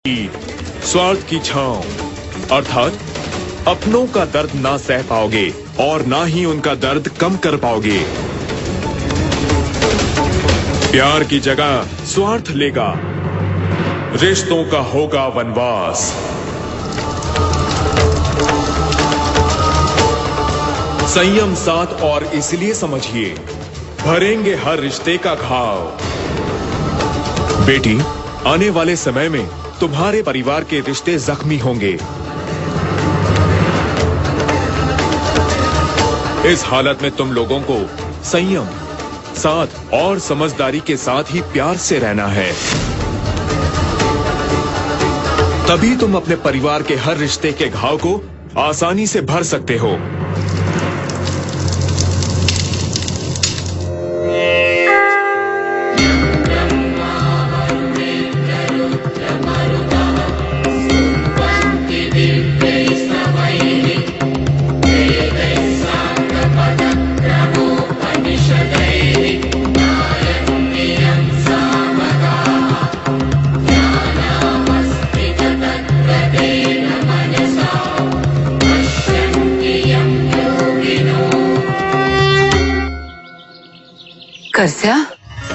स्वार्थ की छांव अर्थात अपनों का दर्द ना सह पाओगे और ना ही उनका दर्द कम कर पाओगे। प्यार की जगह स्वार्थ लेगा, रिश्तों का होगा वनवास। संयम साथ और इसलिए समझिए, भरेंगे हर रिश्ते का घाव। बेटी, आने वाले समय में तुम्हारे परिवार के रिश्ते जख्मी होंगे। इस हालत में तुम लोगों को संयम, साथ और समझदारी के साथ ही प्यार से रहना है। तभी तुम अपने परिवार के हर रिश्ते के घाव को आसानी से भर सकते हो। कर्स्या,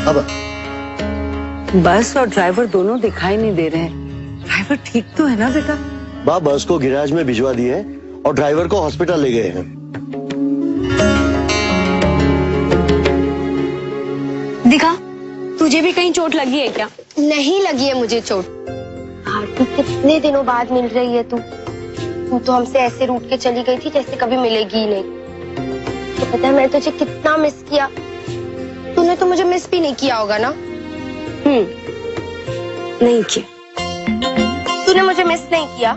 अब बस और ड्राइवर दोनों दिखाई नहीं दे रहे हैं। ड्राइवर ठीक तो है ना बेटा? बाप बस को गैराज में भिजवा दिए हैं और ड्राइवर को हॉस्पिटल ले गए हैं। दिखा, तुझे भी कहीं चोट लगी है क्या? नहीं लगी है मुझे चोट। भारती, कितने दिनों बाद मिल रही है तू तो हमसे ऐसे रूठ के चली गई थी जैसे कभी मिलेगी ही नहीं। तो पता है मैंने तुझे कितना मिस किया। तूने तो मुझे मिस भी नहीं किया होगा ना? नहीं किया। तूने मुझे मिस नहीं किया?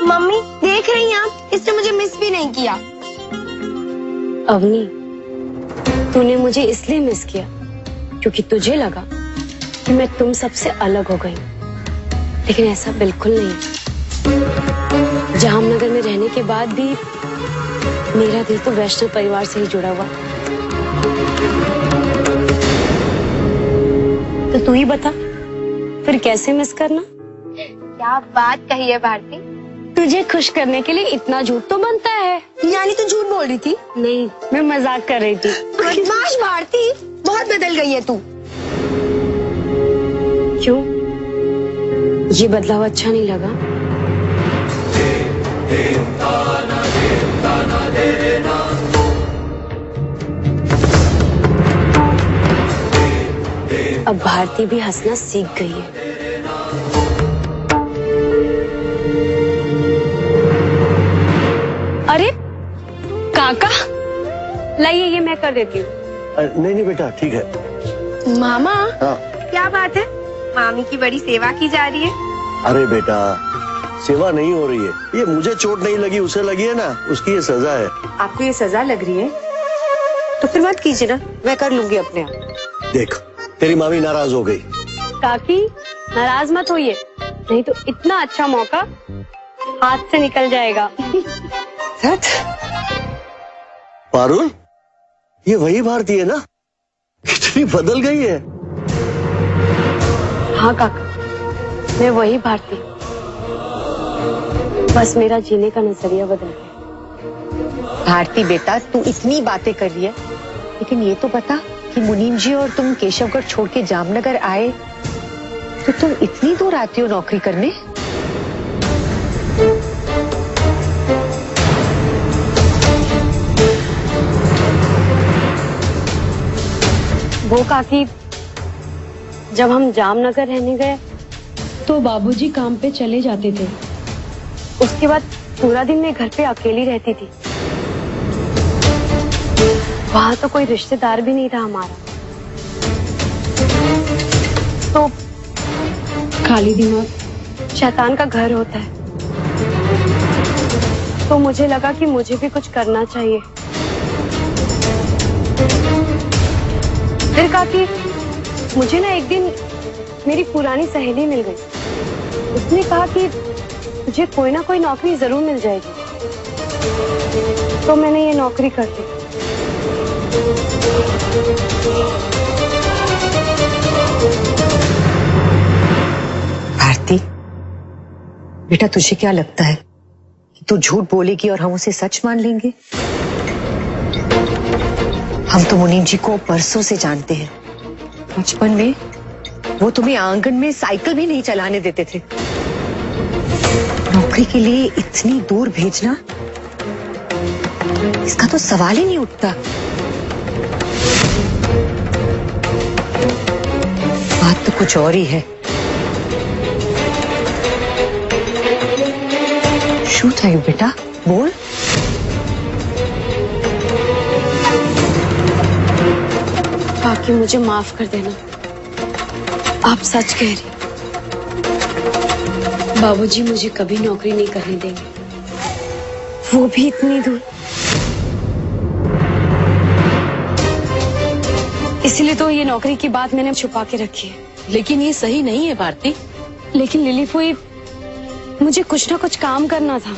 मम्मी देख रही हैं आप, इसने मुझे मिस भी नहीं किया। अवनी, तूने मुझे इसलिए मिस किया क्योंकि तुझे लगा कि मैं तुम सबसे अलग हो गई, लेकिन ऐसा बिल्कुल नहीं। जामनगर में रहने के बाद भी मेरा दिल तो वैष्णव परिवार से ही जुड़ा हुआ। तो तू ही बता, फिर कैसे मिस करना? क्या बात कही है भारती। तुझे खुश करने के लिए इतना झूठ तो बनता है। यानी तू झूठ बोल रही थी? नहीं, मैं मजाक कर रही थी। बदमाश भारती, बहुत बदल गई है तू। क्यों? ये बदलाव अच्छा नहीं लगा? अब भारती भी हंसना सीख गई है। अरे काका, लाइए ये मैं कर देती हूँ। नहीं बेटा, ठीक है। मामा, हाँ। क्या बात है? मामी की बड़ी सेवा की जा रही है। अरे बेटा, सेवा नहीं हो रही है। ये मुझे चोट नहीं लगी, उसे लगी है ना, उसकी ये सजा है। आपको ये सजा लग रही है तो फिर मत कीजिए ना, मैं कर लूंगी अपने आप। देख, तेरी मामी नाराज हो गई। काकी, नाराज मत होइए, नहीं तो इतना अच्छा मौका हाथ से निकल जाएगा। सच? पारुल, ये वही भारती है ना? कितनी बदल गई है। हाँ काका, मैं वही भारती, बस मेरा जीने का नजरिया बदल गया। भारती बेटा, तू इतनी बातें कर रही है, लेकिन ये तो बता कि मुनीम जी और तुम केशवगढ़ छोड़ के जामनगर आए तो तुम इतनी दूर आती हो नौकरी करने? वो काकी, जब हम जामनगर रहने गए तो बाबूजी काम पे चले जाते थे। उसके बाद पूरा दिन मैं घर पे अकेली रहती थी। वहां तो कोई रिश्तेदार भी नहीं था हमारा, तो खाली दिमाग शैतान का घर होता है। तो मुझे लगा कि मुझे भी कुछ करना चाहिए। फिर कहा कि मुझे ना एक दिन मेरी पुरानी सहेली मिल गई। उसने कहा कि मुझे कोई ना कोई नौकरी जरूर मिल जाएगी, तो मैंने ये नौकरी कर ली। भारती, बेटा तुझे क्या लगता है कि तू झूठ बोलेगी और हम उसे सच मान लेंगे? हम तो मुनीम जी को परसों से जानते हैं। बचपन में वो तुम्हें आंगन में साइकिल भी नहीं चलाने देते थे। नौकरी के लिए इतनी दूर भेजना, इसका तो सवाल ही नहीं उठता। बात तो कुछ और ही है। શું થયું બેટા? બોલ। बाकी मुझे माफ कर देना, आप सच कह रही। बाबूजी मुझे कभी नौकरी नहीं करने देंगे, वो भी इतनी दूर। इसलिए तो ये नौकरी की बात मैंने छुपा के रखी है। लेकिन ये सही नहीं है भारती। लेकिन लिली फूई, मुझे कुछ ना कुछ काम करना था।